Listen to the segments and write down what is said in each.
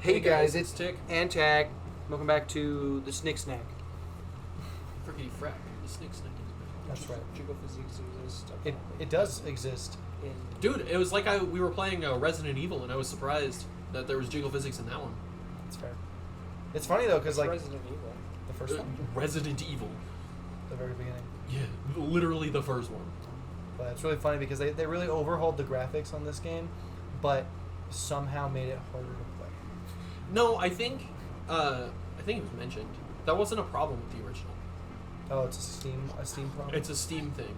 Hey guys, it's Tick. Antag. Welcome back to the Snick Snack. Frickety frack. The Snick Snack. That's right. Jiggle physics exist. It does exist. Dude, it was like we were playing Resident Evil, and I was surprised that there was jiggle physics in that one. It's fair. It's funny though, because like Resident Evil. the first one, Resident Evil. the very beginning. Yeah, literally the first one. But it's really funny because they really overhauled the graphics on this game, but somehow made it harder to play. No, I think it was mentioned. That wasn't a problem with the original. Oh, it's a Steam problem. It's a Steam thing.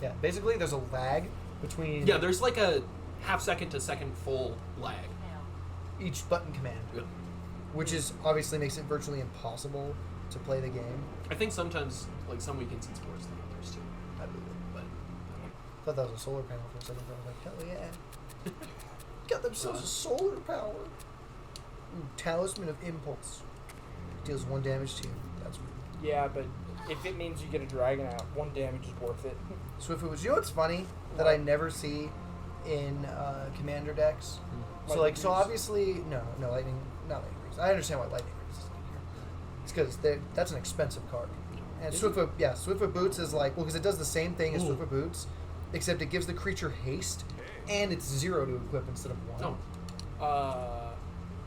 Yeah, basically there's a lag between Yeah, there's like a half second to second full lag. each button command, Yeah. which is obviously makes it virtually impossible to play the game. I think sometimes, like some weekends in sports, there's too. I believe it. But I thought that was a solar panel for a second. But I was like, hell yeah, got themselves a solar power. Ooh, Talisman of Impulse deals 1 damage to you. That's weird. Yeah, but if it means you get a dragon out, 1 damage is worth it. Swiftfoot. You know what's funny that I never see in commander decks? So Lightning so Rings. obviously not lightning rings. I understand why lightning rings is in here. It's because that's an expensive card. And Swiftfoot Boots is like because it does the same thing as Ooh. Swiftfoot Boots, except it gives the creature haste, and it's 0 to equip instead of 1. oh,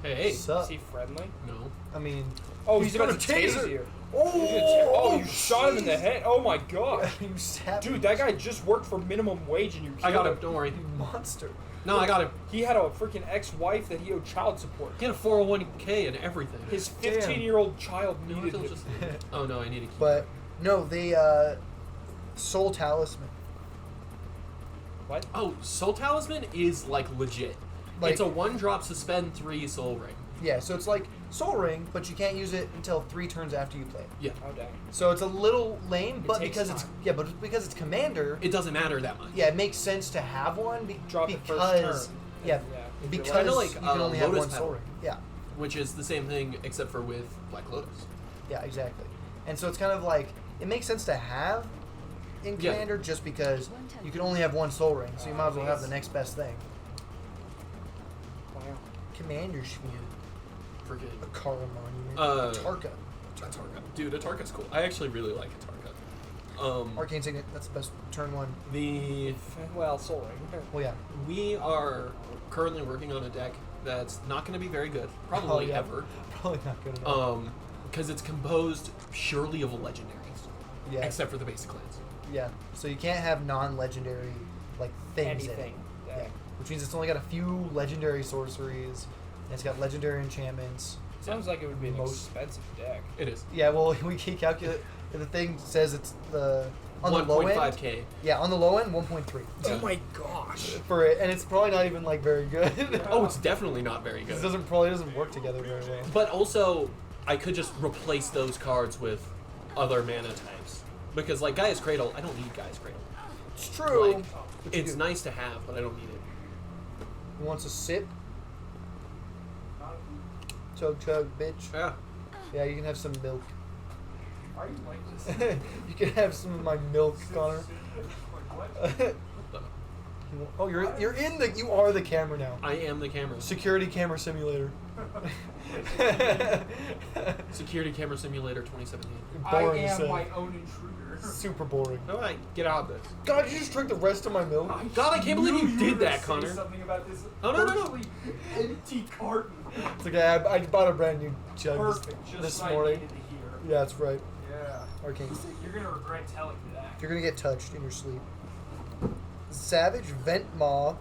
hey, Sup? Is he friendly? no. I mean, Oh, he's got about to a taser. tase you. oh, You shot him in the head. Oh my god. you stabbed Dude, him. that guy just worked for minimum wage and you killed I got him. him. Don't worry. You monster. No, I got him. He had a freaking ex-wife that he owed child support. He had a 401k and everything. His Damn. 15-year-old child No, needed it'll him. just- oh no, I need to keep. But no, they Soul Talisman. What? Oh, Soul Talisman is like legit. Like- It's a 1-drop suspend 3 Soul Ring. Yeah, so it's like Soul Ring, but you can't use it until 3 turns after you play it. Yeah, Oh, dang. So it's a little lame, but takes because time. because it's commander, it doesn't matter that much. yeah, it makes sense to have one Drop it because first turn. yeah, Yeah, if you're because Kinda like, you can only have Lotus one Soul Petal. Ring. Yeah, Which is the same thing except for with Black Lotus. yeah, exactly. And so it's kind of like it makes sense to have in Yeah. commander just because you can only have one Soul Ring, so you might as well have the next best thing. Wow. Commander Shield, a Freaking Karl Monument, Atarka. Tarka, Dude, Atarka's cool. I actually really like Atarka. Arcane Signet. That's the best turn one. The Well, Soul Ring. Well, yeah. we are currently working on a deck that's not going to be very good, probably Oh, yeah. ever, Probably not good enough. because it's composed purely of legendaries, Yeah. except for the basic lands. Yeah. So you can't have non-legendary like things Anything. in it. Yeah. Which means it's only got a few legendary sorceries. And it's got legendary enchantments. Sounds like it would be an Most- expensive deck. It is Yeah. Well, we can calculate. The thing says it's the on the low end. 1.5k. Yeah, on the low end, 1.3 Oh my gosh. for it, and it's probably not even like very good. Oh, it's definitely not very It good. doesn't work together very well. But also, I could just replace those cards with other mana types. Because, like, Gaia's Cradle, I don't need Gaia's Cradle. It's true. Like, But you it's do. nice to have, but I don't need it. Who wants a sip? Chug chug, bitch. Yeah. Yeah, you can have some milk. Are you like this? You can have some of my milk, Connor. What? Oh, you're in the you are the camera now. I am the camera. Security camera simulator. Security Camera Simulator 2017. I Boring am as my hell. own intruder. Super boring. How do I get out of this? God, you just drank the rest of my milk. God, I can't believe you knew did were that, gonna say Connor. Something about this Oh, no, no, no. virtually empty carton. It's okay. I bought a brand new jug Perfect, just this what I morning. needed to hear. Yeah, that's right. Yeah. Arcane. You're gonna regret telling me that. You're gonna get touched in your sleep. Savage Vent Maw.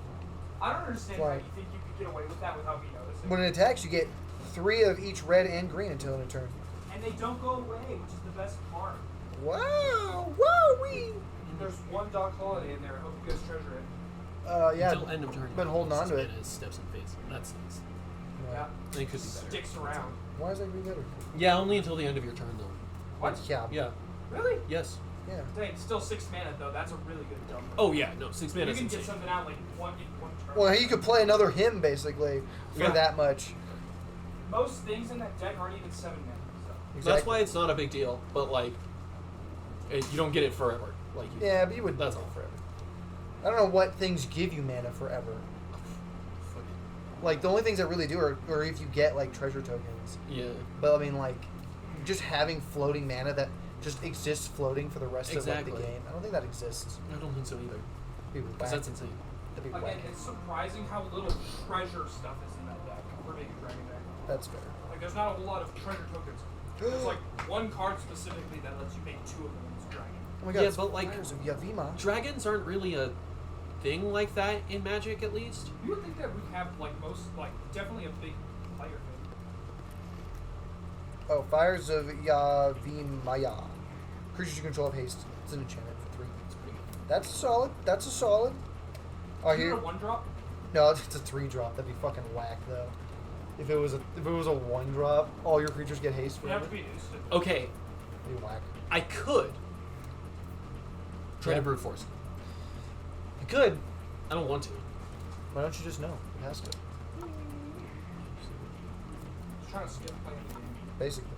I don't understand Why? how you think you could get away with that without me noticing. When it attacks, you get 3 of each red and green until in a turn. And they don't go away, which is the best part. Wow! Woo-wee! There's one Doc Holiday in there. I hope you guys treasure it. Yeah. Until end of turn. Been holding on to it. Is steps in face. That's nice. Yeah. It could be better. Sticks around. Why is that gonna be better? Yeah, only until the end of your turn, though. What? Yeah. Yeah. Really? Yes. Yeah. Dang, it's still 6 mana though. That's a really good dump. Oh, yeah. No, 6 mana You is can get insane. something out like in one turn. Well, you could play another hymn basically for Yeah. that much. Most things in that deck aren't even 7 mana. So. Exactly. That's why it's not a big deal, but, like, you don't get it forever. Like, you, Yeah, but you would. That's all. forever. I don't know what things give you mana forever. Like the only things that really do are if you get like treasure tokens. Yeah. But I mean, like, just having floating mana that just exists floating for the rest of Exactly. like, the game. I don't think that exists. I don't think so either. That'd be Because whack. that's insane. That'd be Again, whack. it's surprising how little treasure stuff is in that deck for being a dragon deck. That's fair. Like, there's not a whole lot of treasure tokens. There's like one card specifically that lets you make 2 of them as dragon. Oh my god, Yeah, it's but, like, Fires of Yavima. Dragons aren't really a thing like that in Magic, at least. You would think that we have like most, like definitely a big player thing. Oh, Fires of Yavimaya. Creatures you control have haste. It's an enchantment for 3. It's pretty good. That's solid. That's a solid. Oh, Is it here. a 1-drop? No, it's a 3-drop. That'd be fucking whack though. If it was a 1-drop, all your creatures get haste It for would have it. to be an instant. Okay, That'd be whack. I could try Yeah. to brute force. You could. I don't want to. Why don't you just know? It has to. Just trying to skip playing the game. Basically.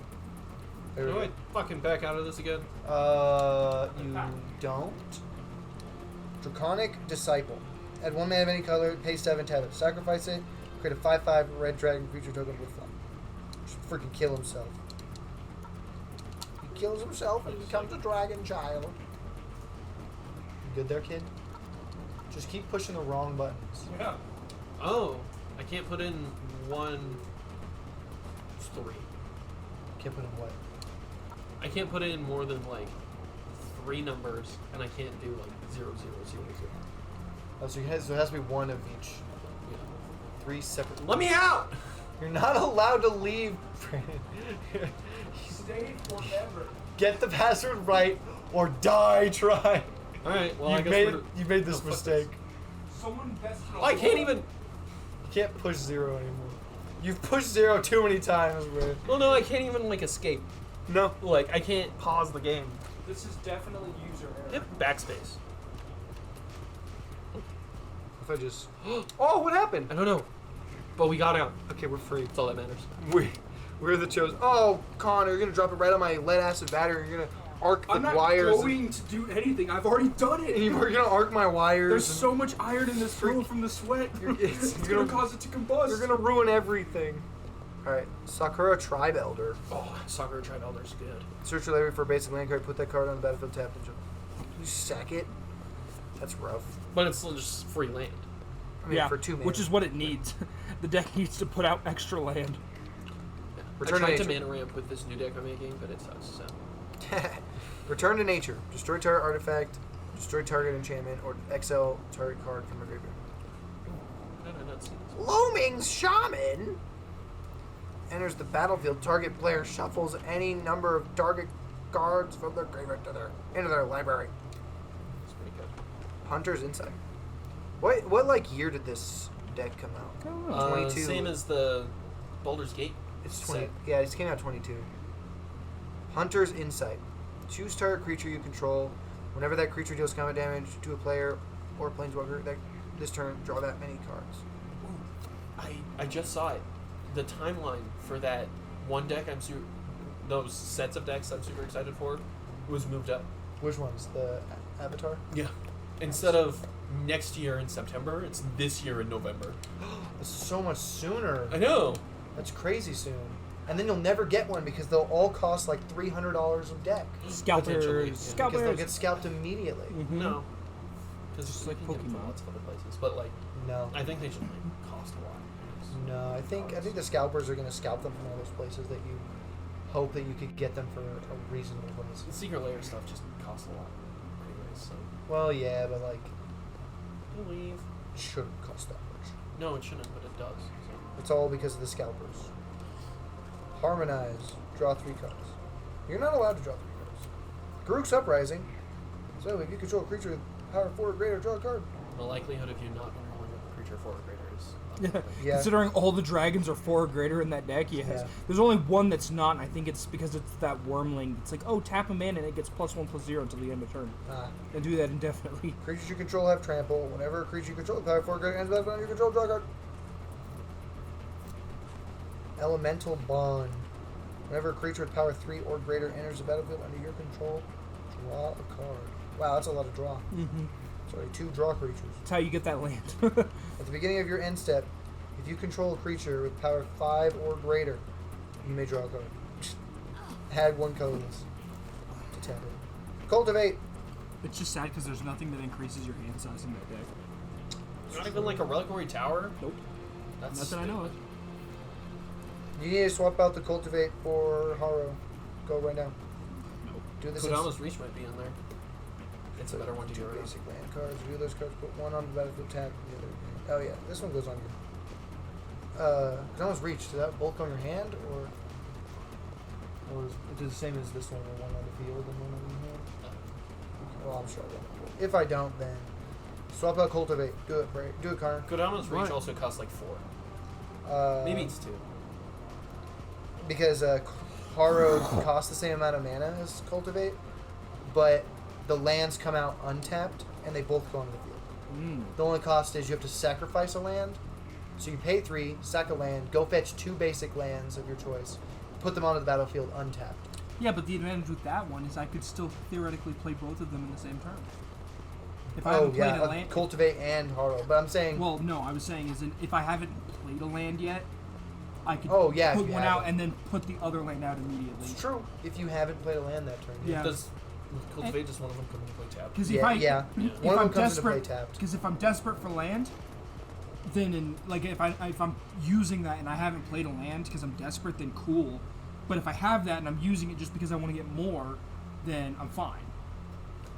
There we Do go. I fucking back out of this again? You don't. Draconic Disciple. Add 1 mana of any color, pay 7, tap it. Sacrifice it, create a 5/5 red dragon creature token with fun. Just freaking kill himself. He kills himself and becomes a dragon child. You good there, kid? Just keep pushing the wrong buttons. Yeah. Oh, I can't put in 1, 3. Can't put in what? I can't put in more than like 3 numbers, and I can't do like 0, 0, 0, 0. Oh, so, so it has to be 1 of each. Yeah. 3 separate. Let me out! You're not allowed to leave, Brandon. Stay forever. Get the password right or die trying. All right. Well, I you guess made we're- you made this Oh, fuck mistake. Someone best. I can't even. You can't push 0 anymore. You've pushed 0 too many times, man. Well, no, I can't even like escape. No. Like I can't pause the game. This is definitely user error. Hit backspace. If I just Oh, what happened? I don't know. But we got out. okay, we're free. That's all that matters. We're the chosen. Oh, Connor, you're gonna drop it right on my lead acid battery. You're gonna arc the I'm not wires. going to do anything. I've already done it. You're gonna arc my wires. There's and so much iron in this fuel from the sweat. it's it's gonna- gonna cause it to combust. You're gonna ruin everything. All right, Sakura Tribe Elder. Oh, Sakura Tribe Elder's good. Search your library for a basic land card. Put that card on the battlefield. Tap and jump. You sack it. That's rough. But it's still just free land. I mean, yeah, for 2 mana. which is what it needs. The deck needs to put out extra land. Yeah. Return I tried to to nature. mana ramp with this new deck I'm making, but it sucks. So. Return to nature. Destroy target artifact. Destroy target enchantment or XL target card from a graveyard. How did I not see this? Looming's Shaman enters the battlefield. Target player shuffles any number of target cards from their graveyard into their library. It's pretty good. Hunter's Insight. What like year did this deck come out? 22. Same as the Baldur's Gate. It's 20. set. Yeah, it came out 22. Hunter's Insight. Choose target creature you control. Whenever that creature deals combat damage to a player or planeswalker this turn, draw that many cards. I just saw it. The timeline for that one deck those sets of decks I'm super excited for was moved up. Which ones? The Avatar? Yeah. Instead of next year in September, it's this year in November. It's so much sooner. I know. That's crazy soon. And then you'll never get one because they'll all cost like $300 a deck. Potentially, Scalpers. yeah. Because they'll Scalpers. get scalped immediately. Mhm. No. Because Just like like can get them from Pokemon. lots of other places, but like No. I think they should like cost a lot. No, I think the scalpers are going to scalp them from all those places that you hope that you could get them for a reasonable price. The secret layer stuff just costs a lot, anyways. So Well, yeah, but like I believe. it shouldn't cost that much. No, it shouldn't, but it does. So. It's all because of the scalpers. Harmonize. Draw 3 cards. You're not allowed to draw 3 cards. Garruk's Uprising. So if you control a creature with power 4 or greater, draw a card. The likelihood of you not controlling a creature 4 or greater is Yeah. unlikely. Yeah. Considering all the dragons are 4 or greater in that deck, yes. Yeah. There's only one that's not, and I think it's because it's that Wormling. It's like, oh, tap a mana and it gets +1/+0 until the end of turn. And do that indefinitely. Creatures you control have trample. Whenever a creature you control with power 4 or greater ends battlefield, you control, draw a card. Elemental Bond. Whenever a creature with power 3 or greater enters the battlefield under your control, draw a card. Wow, that's a lot of draw. Mm-hmm. Sorry, 2 draw creatures. That's how you get that land. At the beginning of your end step, If you control a creature with power 5 or greater, you may draw a card. Add 1 colorless to tap it. Cultivate. It's just sad because there's nothing that increases your hand size in that deck. Not even like a reliquary tower. Nope. That's Not that I know of. You need to swap out the Cultivate for Haro. Go right now. Nope. Do this. Kodama's Reach might be in there. It's a better one to Two get rid of. basic land cards. Review those cards. Put one on the battlefield tab. The other. Oh yeah, this one goes on your. Kodama's Reach. Does that bulk on your hand or is it the same as this one? One on the field and one on your hand. Well, I'm sure I won't. If I don't, then swap out Cultivate. Do it, Bray. Do it, Connor. Kodama's Reach Right. also costs like 4. Maybe it's 2. Because Haro costs the same amount of mana as Cultivate, but the lands come out untapped and they both go onto the field. The only cost is you have to sacrifice a land. So you pay 3, sack a land, go fetch 2 basic lands of your choice, put them onto the battlefield untapped. Yeah, but the advantage with that one is I could still theoretically play both of them in the same turn. If I haven't played a land, Cultivate and Haro. But I'm saying, well, no, I was saying is if I haven't played a land yet, I could Oh, yeah, if put you one out haven't. and then put the other land out immediately. it's true. If you haven't played a land that turn, Yeah. Does Cultivate just one of them come into play tap? Because Yeah, yeah. if One of I'm them comes into play desperate, tapped. because if I'm desperate for land, then if I'm using that and I haven't played a land because I'm desperate, then cool. But if I have that and I'm using it just because I want to get more, then I'm fine.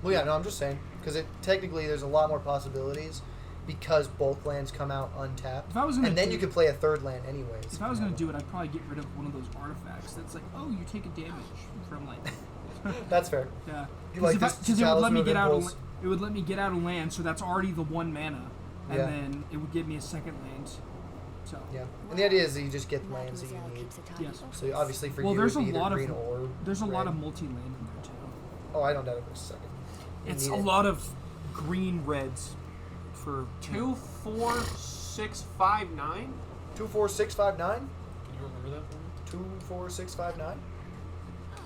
Well, yeah, no, I'm just saying because technically there's a lot more possibilities because both lands come out untapped, If I was gonna and then do- you can play a third land anyways. If I was gonna do it, I'd probably get rid of one of those artifacts that's like, oh, you take a damage from like, That's fair. yeah. You like this Because it would let me Talisman of get out. Impulse? It would let me get out of land, so that's already the 1 mana, and Yeah. then it would give me a second land. So Yeah, and the idea is that you just get the lands that you need. Yes. So obviously for Well, you, there's it'd be a either lot of green or there's a lot red. of multi-land in there too. Oh, I don't doubt it for a second. You It's need a it. lot of green reds for 2, 4, 6, 5, 9. 24659. Can you remember that for me? 24659.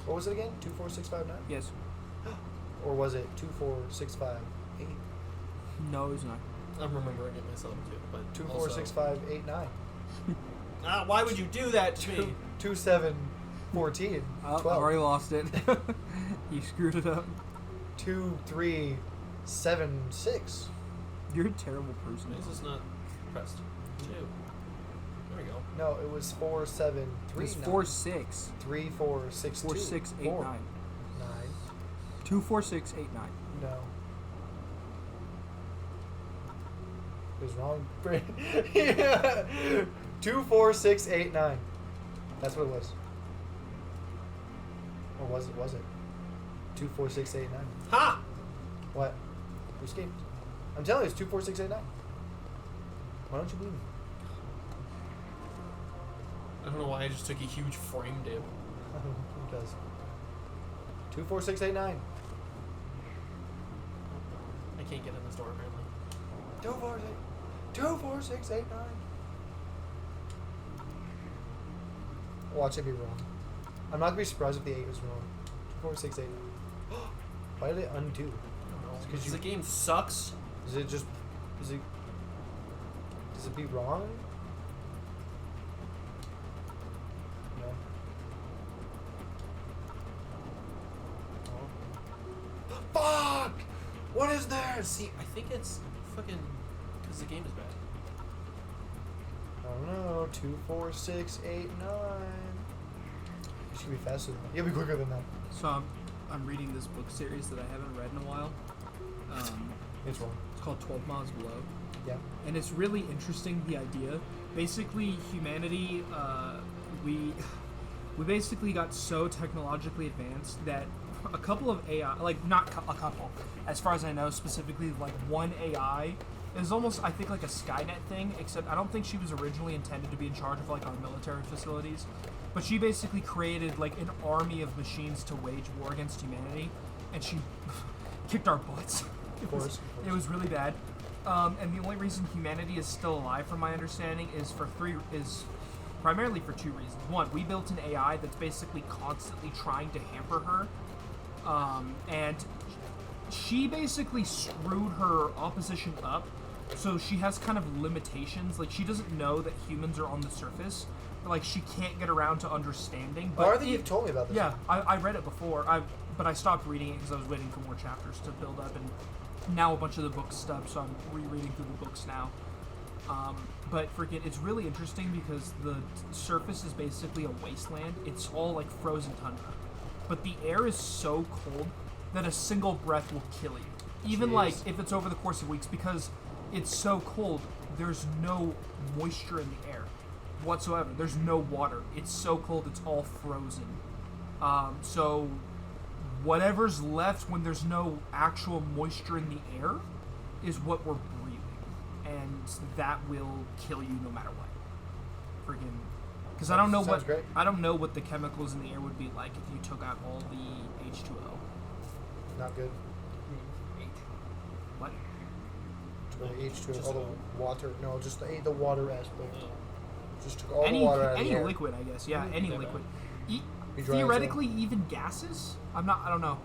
What was it again? 24659, Yes. or was it 24658? No, it's not. I'm remembering it myself too, but 24658 why would you do that to me? 2714 Oh, I've 12 already lost it. You screwed it up. 2376. You're a terrible person. Why is this not pressed? 2. There we go. No, it was 4739. It's 4-6. 3462. 4689. 9. 24689. No. It was wrong. 24689. That's what it was. Or was it? 24689. Ha! What? You escaped. I'm telling you, it's 24689. Why don't you believe me? I don't know why I just took a huge frame dip. Who does? 24689. I can't get in this door apparently. 24689. Watch it be wrong. I'm not gonna be surprised if the 8 was wrong. 24689. Why did it undo? I don't know. It's 'cause Because you- the game sucks. Is it just? Does it be wrong? No. Fuck! What is this? See, I think it's fucking because the game is bad. I don't know. 24689. You should be faster than that. You'll be quicker than that. So I'm reading this book series that I haven't read in a while. It's wrong. It's called 12 Miles Below. Yeah. And it's really interesting, the idea. Basically, humanity, we basically got so technologically advanced that a couple of AI, like not a couple, as far as I know, specifically like one AI is almost, I think, like a Skynet thing, except I don't think she was originally intended to be in charge of like our military facilities. But she basically created like an army of machines to wage war against humanity, and she kicked our butts. Of course. It was really bad. And the only reason humanity is still alive, from my understanding, is primarily for 2 reasons. One, we built an AI that's basically constantly trying to hamper her, and she basically screwed her opposition up So she has kind of limitations. Like, she doesn't know that humans are on the surface. But, like, she can't get around to understanding. But Oh, I think you've told me about this. Yeah, I read it before. But I stopped reading it because I was waiting for more chapters to build up, and now a bunch of the books stopped, so I'm rereading through the books now. But freaking, it's really interesting because the surface is basically a wasteland. It's all like frozen tundra, but the air is so cold that a single breath will kill you. Even Jeez. like if it's over the course of weeks, because it's so cold, there's no moisture in the air whatsoever. There's no water. It's so cold, it's all frozen. So whatever's left when there's no actual moisture in the air is what we're breathing, and that will kill you no matter what. Friggin', because I don't know Sounds great. I don't know what the chemicals in the air would be like if you took out all the H2O. Not good. What? H2O, Just all the water. No, just the water aspect. Oh. Just took all any the water out of any the air. liquid, I guess. Yeah, any Yeah, liquid. You dry Theoretically, even gases. I don't know.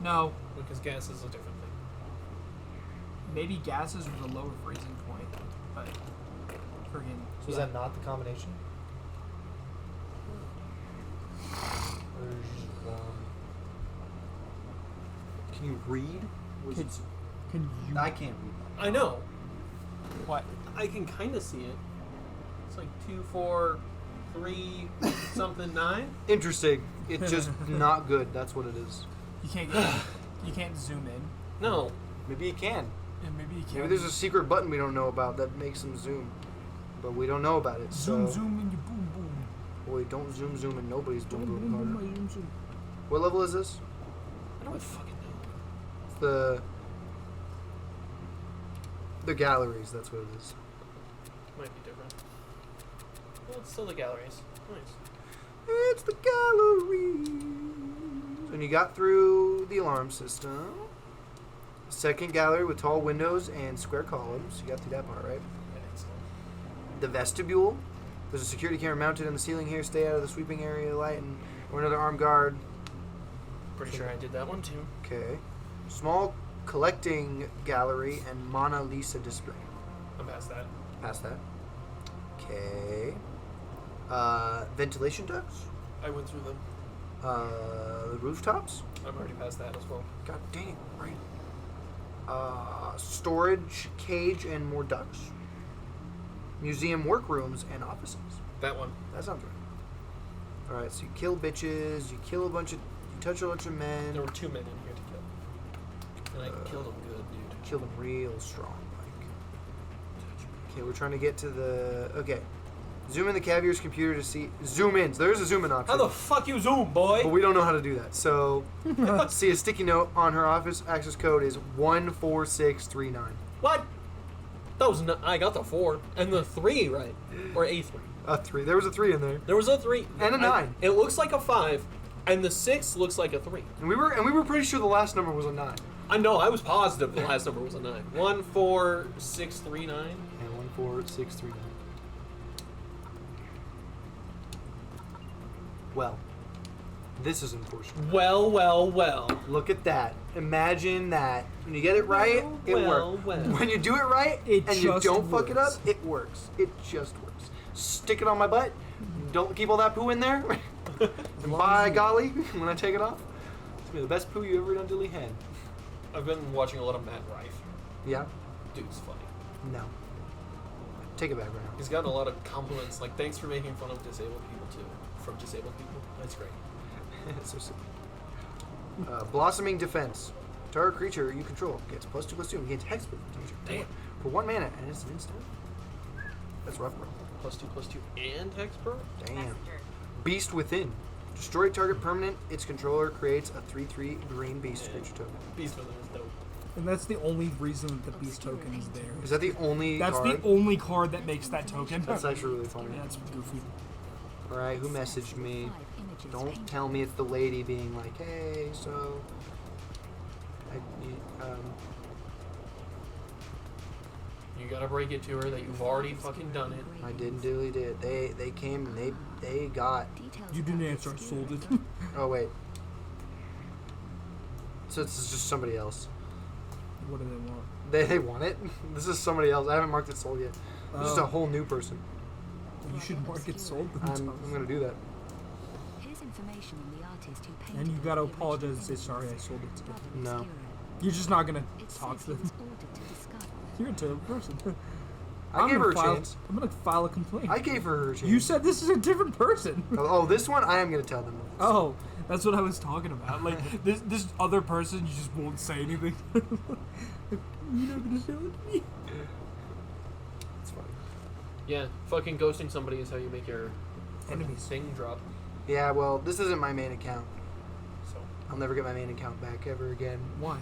No, Because gas is a different thing. maybe gases with a lower freezing point, but friggin'. So is that not the combination? Or is it just one? Can you read? Was Can- it- Can you? I can't read. I know. What? I can kind of see it. It's like 2, 4, 3, something 9. Interesting. It's just not good. That's what it is. You can't get. You can't zoom in. No. Maybe you can. And maybe you can. Maybe there's a secret button we don't know about that makes them zoom, but we don't know about it. zoom, so, zoom, and you boom, boom. boy, don't zoom, zoom, and nobody's Boom, doing boom, boom, harder. boom, zoom. What level is this? I don't fucking know. It's the galleries. That's what it is. Might be different. Well, it's still the galleries. Nice. It's the galleries. And you got through the alarm system. Second gallery with tall windows and square columns. You got through that part, right? Excellent. The vestibule. There's a security camera mounted in the ceiling here. Stay out of the sweeping area light, and or another armed guard. Pretty sure I did that one too. Okay. Small collecting gallery and Mona Lisa display. I'm past that. Past that. Okay. Ventilation ducts. I went through them. Rooftops. I'm already past that as well. God dang it, right. Storage cage and more ducts. Museum workrooms and offices. That one. That sounds right. Alright, so you kill bitches, you kill a bunch of, you touch a bunch of men, There were 2 men in here to kill. And I killed them good, dude. kill them real strong, like. Okay, we're trying to get to the, okay. Zoom in the Cavier's computer to see, zoom in, there's a zoom in option. How the fuck you zoom, boy? But we don't know how to do that, so, see a sticky note on her office access code is 14639. What? That was I got the 4 and the 3 right, or a 3. A 3, there was a 3 in there. There was a 3 And a 9. It looks like a 5, and the 6 looks like a 3. And we were pretty sure the last number was a 9. I know. I was positive the last number was a 9. 14639. And 14639. Well, this is unfortunate. Well, well, well. Look at that. Imagine that. When you get it right, it well, works. well. When you do it right It and you just don't fuck it up, works. it works. It just works. Stick it on my butt. Don't keep all that poo in there. And by golly, when I take it off, it's gonna be the best poo you ever done dilly had. I've been watching a lot of Matt Rife. Yeah? Dude's funny. No. Take it back right now. He's gotten a lot of compliments, like thanks for making fun of disabled people too. From disabled people. That's great. It's so silly. Blossoming Defense. Target creature you control gets +2/+2 and gains Hexproof. Damn. For 1 mana, and it's an instant. That's rough, bro. +2/+2 and Hexproof? Damn. Beast Within. Destroy target permanent. Its controller creates a 3/3 green beast Yeah. creature token. Beast Within is dope. And that's the only reason that the beast token is there. Is that the only That's card? the only card that makes that token. That's actually really funny. Yeah, it's goofy. Alright, who messaged me? Don't tell me it's the lady being like, hey, so... You gotta break it to her that you've already fucking done it. I didn't really did. They came and they got... You didn't answer. I sold it. Oh, wait. So it's just somebody else. What do they want? They want it. This is somebody else. I haven't marked it sold yet. This is a whole new person. You should mark it sold. I'm gonna do that. Here's information on the artist who painted And you it gotta in the apologize and original say sorry I image, sold it to you. Brother No. Obscuro. You're just not gonna It talk says to he was them. ordered to discover. You're a terrible person. I gave her a file, chance. I'm gonna file a complaint. I gave her a chance. You said this is a different person. Oh, this one I am gonna tell them. Oh, that's what I was talking about. Like this other person, you just won't say anything. You're not gonna tell it to me. It's funny. Yeah, fucking ghosting somebody is how you make your Enemies. thing drop. Yeah, well, this isn't my main account. So I'll never get my main account back ever again Why?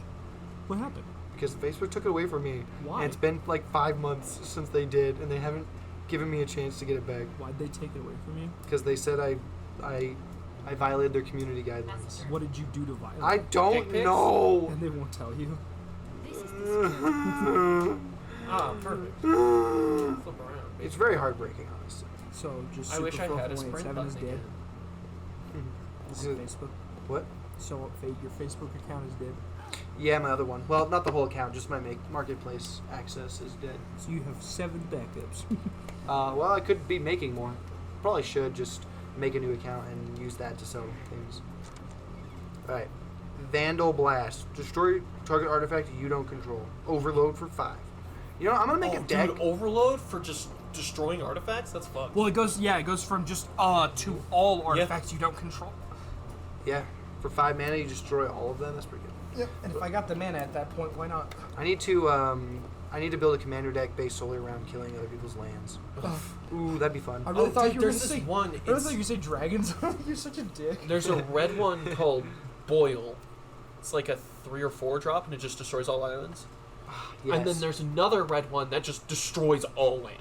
What happened? because Facebook took it away from me. Why? And it's been like 5 months since they did, and they haven't given me a chance to get it back Why'd they take it away from you? because they said I violated their community guidelines. What did you do to violate? I don't Dick pics? know. And they won't tell you. This is the ah, perfect. Flip around. It's very heartbreaking, honestly. So just I wish I had a Super sprint 7 button is dead. again. This On is- Facebook. What? So your Facebook account is dead. Yeah, my other one. Well, not the whole account, just my marketplace access is dead. So you have 7 backups. Well, I could be making more. Probably should just make a new account and use that to sell things. Alright. Vandal Blast. Destroy target artifact you don't control. Overload for 5. You know, I'm gonna make a deck. Dude, overload for just destroying artifacts? That's fucked. Well, it goes from just to all artifacts you don't control. Yeah. For 5 mana, you destroy all of them. That's pretty good. Yep. And if I got the mana at that point, why not? I need to build a commander deck based solely around killing other people's lands. Ooh, that'd be fun. I really thought you were there's gonna this say. one. I really It's, thought you say dragons. You're such a dick. there's a red one called Boil. It's like a 3 or 4 drop, and it just destroys all islands. Yes. And then there's another red one that just destroys all land.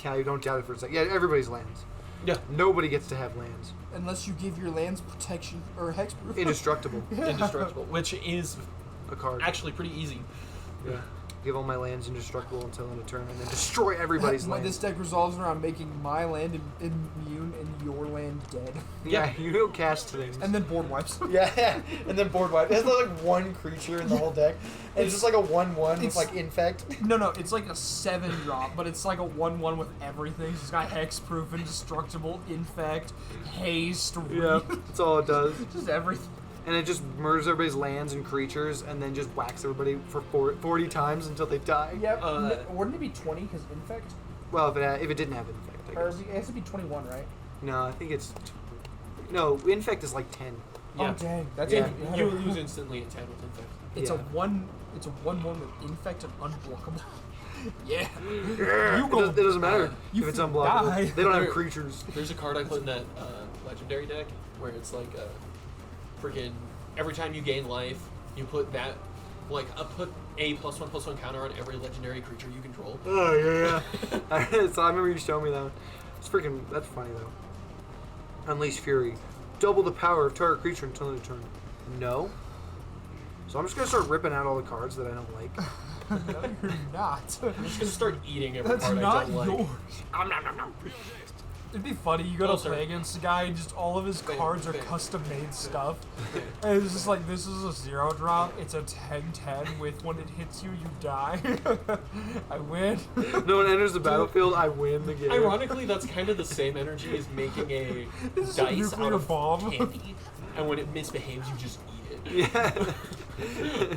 Yeah, you don't doubt it for a second. Yeah, everybody's lands. Yeah. Nobody gets to have lands. Unless you give your lands protection or hexproof. Indestructible. Indestructible, which is A card. actually pretty easy. Yeah. Give all my lands indestructible until end of turn, and then destroy everybody's This lands. deck resolves around making my land immune and your land dead. Yeah, you don't cast things. And then board wipes. Yeah, and then board wipe. It has like one creature in the whole deck. And it's just like a 1/1 with it's- like infect. No, it's like a 7 drop, but it's like a 1/1 with everything. It's got hexproof, indestructible, infect, haste, Yeah, that's all it does. just everything. And it just murders everybody's lands and creatures, and then just whacks everybody for 40 times until they die. Yep. Wouldn't it be 20 because infect? Well, if it didn't have infect, I guess. it has to be 21, right? No, I think it's... No, infect is like 10. Yeah. Oh dang, that's Yeah. You lose instantly at 10 with infect. It's Yeah. It's a 1/1 with infect and unblockable. Yeah. It doesn't matter you if it's can unblockable. die. They don't have creatures. There's a card I put in that legendary deck where it's like freaking every time you gain life, you put that put a +1/+1 counter on every legendary creature you control. Oh, yeah. So I remember you showing me that one. It's freaking... That's funny, though. Unleash Fury. Double the power of target creature until end of turn. No. So I'm just going to start ripping out all the cards that I don't like. No, you're not. I'm just gonna start eating every That's card I not don't like. yours. It'd be funny. You go to Closer. play against a guy and just all of his cards are bam. custom made stuff. And it's just like, this is a 0 drop. It's a 10/10 with when it hits you, you die. I win. No one enters the battlefield, I win the game. Ironically, that's kind of the same energy as making a This is a dice nuclear out of bomb. candy, and when it misbehaves, you just eat it. Yeah.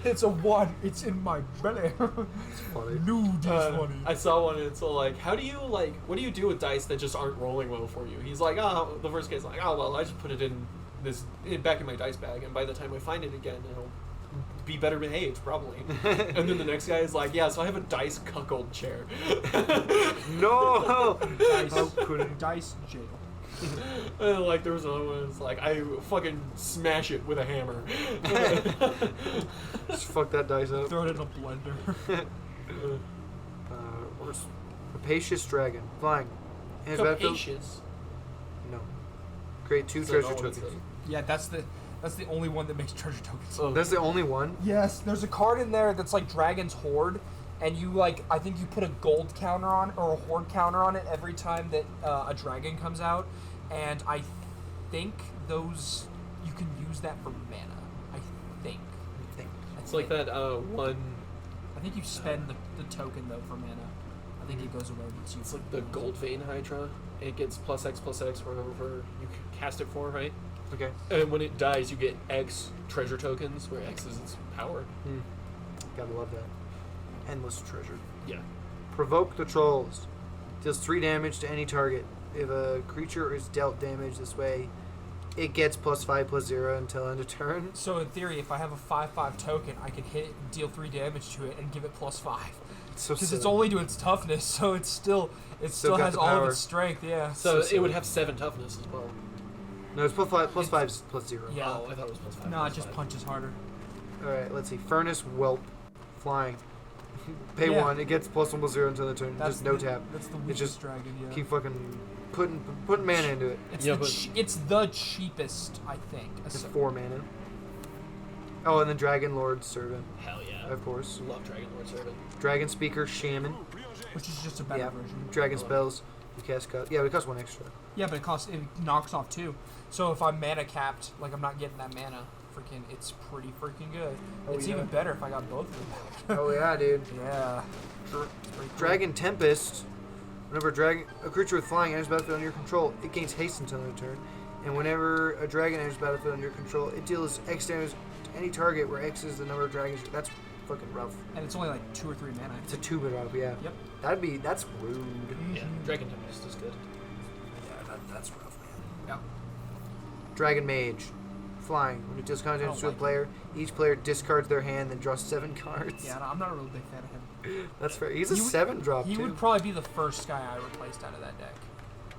It's a 1. It's in my belly. It's funny. Nude is funny. I saw one, and it's all like, what do you do with dice that just aren't rolling well for you? He's like, the first guy's like, well, I just put it back in my dice bag, and by the time I find it again, it'll be better behaved, probably. And then the next guy is like, yeah, so I have a dice cuckold chair. No! Dice, How could it? dice jail. And like there was another one, it's like, I fucking smash it with a hammer. Just fuck that dice up. Throw it in a blender. Rapacious Dragon. Flying. Hands battlefield. Capacious. No. Create 2 Is that treasure not what it tokens. said? Yeah, that's the only one that makes treasure tokens. Oh, That's the only one? Yes, there's a card in there that's like Dragon's Horde, and you I think you put a gold counter on or a horde counter on it every time that a dragon comes out, and I think those you can use that for mana. I think It's like that one. I think you spend the token though for mana. I think it goes away once you. It's like the Gold Vein Hydra. It gets +X wherever you cast it for, right? Okay. And when it dies, you get X treasure tokens, where X is its power. Gotta love that. Endless treasure. Yeah. Provoke the Trolls. Deals 3 damage to any target. If a creature is dealt damage this way, it gets +5/+0 until end of turn. So in theory, if I have a 5/5 token, I can hit it, deal 3 damage to it, and give it +5. So Because it's silly. only to its toughness, so it still Still got has the all of power. its strength. Yeah. So So it would silly. have 7 toughness as well. No, it's +5's +0. Yeah. Oh, I thought it was +5. No, it just punches harder. All right, let's see. Furnace Whelp, flying. Pay Yeah. 1. It gets +1/+0 until the turn. That's Just no the, tap. That's the It's weakest just dragon. Yeah. Keep fucking putting mana into it. It's Yeah, the but- it's the cheapest, I think. It's 4 mana. Oh, and then Dragon Lord Servant, Hell yeah. of course. Love Dragon Lord Servant. Dragon Speaker Shaman. Which is just a better Yeah. version. Dragon spells. You cast cost. Yeah, but it costs 1 extra. Yeah, but it knocks off 2. So if I'm mana capped, like I'm not getting that mana, freaking, it's pretty freaking good. Oh, It's yeah. even better if I got both of them. Oh yeah, dude. Yeah. It's pretty cool. Dragon Tempest. Whenever a creature with flying enters battlefield under your control, it gains haste until end of turn. And whenever a dragon enters battlefield under your control, it deals X damage to any target where X is the number of dragons. That's fucking rough. And it's only like 2 or 3 mana. It's a 2 drop, yeah. Yep. That's rude. Yeah. Dragon Tempest is good. Yeah, that's rough, man. Yep. Dragon Mage. Flying. When it deals content don't to a like player, each player discards their hand, then draws 7 cards. Yeah, no, I'm not a real big fan of him. That's fair. He's a He would- 7 drop, He too. would probably be the first guy I replaced out of that deck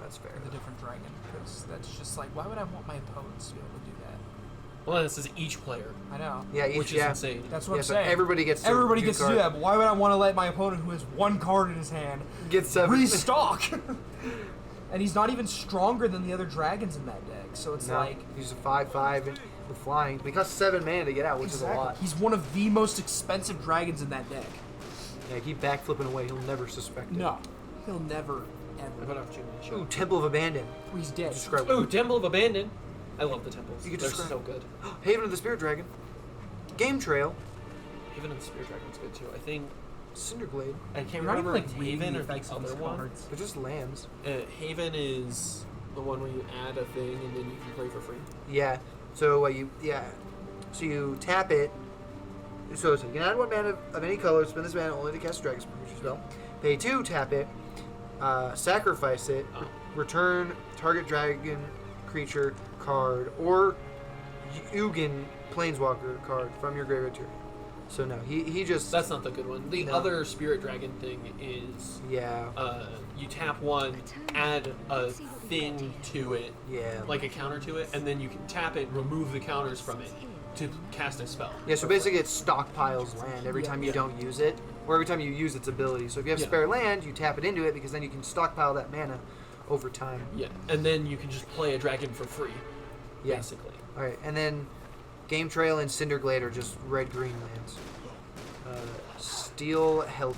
That's fair. with a different dragon, because that's just like, why would I want my opponents to be able to do that? Well, this is each player, I know. Yeah, each, which is yeah. insane. That's what Yeah, I'm so saying. everybody gets to Everybody do gets to card. do that, but why would I want to let my opponent who has 1 card in his hand Get 7. restock? And he's not even stronger than the other dragons in that deck, so it's No, like... he's a 5/5 and with flying. But he costs 7 mana to get out, which is a lot. He's one of the most expensive dragons in that deck. Yeah, keep backflipping away. He'll never suspect it. No. He'll never, What ever. opportunity to Ooh, show? Temple of Abandon. He's dead. Describe. Ooh, Temple of Abandon. I love the temples. You could They're describe- so good. Haven of the Spirit Dragon. Game Trail. Haven of the Spirit Dragon's good too. I think Cinderglade. I can't You're not even remember like if reading Haven the or the effects of other these one. cards. They're just lands. Haven is the one where you add a thing and then you can play for free. Yeah. So So you tap it. So you can add 1 mana of any color. Spend this mana only to cast a dragon spell. Pay 2. Tap it. Sacrifice it. Oh. Return target dragon creature card or Ugin Planeswalker card from your graveyard to your hand. So no, he just That's not the good one. The No. other Spirit Dragon thing is yeah you tap 1, add a thing to it, yeah like a counter to it, and then you can tap it, remove the counters from it to cast a spell. yeah. So basically, it stockpiles land every time you Yeah. don't use it, or every time you use its ability. So if you have Yeah. spare land, you tap it into it because then you can stockpile that mana over time. Yeah, and then you can just play a dragon for free, Yeah. basically. All right, and then Game Trail and Cinderglade are just red-green lands. Steel Hellkite.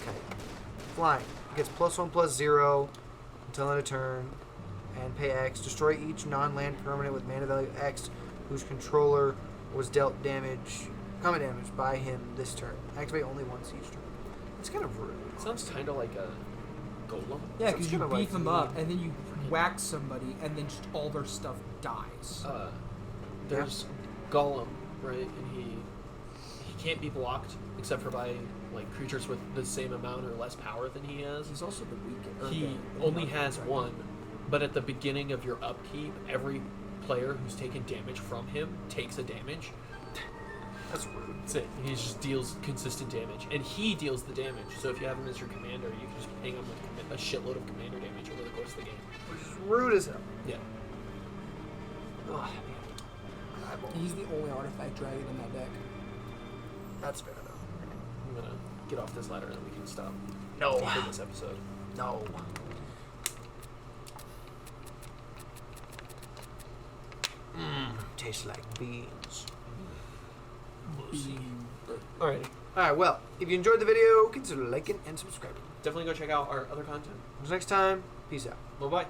Flying. Gets +1/+0 until end of turn, and pay X. Destroy each non-land permanent with mana value X whose controller was dealt combat damage by him this turn. Activate only once each turn. It's kind of rude. Sounds kind of like a golem. Yeah, Sounds because you kinda beef like them me. up, and then you whack somebody, and then just all their stuff dies. There's Golem, right? And he can't be blocked except for by like creatures with the same amount or less power than he has. He's also the weakest. or He the only weakest has dragon. 1, but at the beginning of your upkeep, every player who's taken damage from him takes a damage. That's rude. That's it. He just deals consistent damage, and he deals the damage. So if you have him as your commander, you can just ping him with a shitload of commander damage over the course of the game. Which is rude as hell. Yeah. Ugh. He's the only artifact dragon in that deck. That's fair enough. I'm gonna get off this ladder and we can stop. No. For this episode. No. Tastes like beans. Alright. Alright, well, if you enjoyed the video, consider liking and subscribing. Definitely go check out our other content. Until next time, peace out. Bye bye.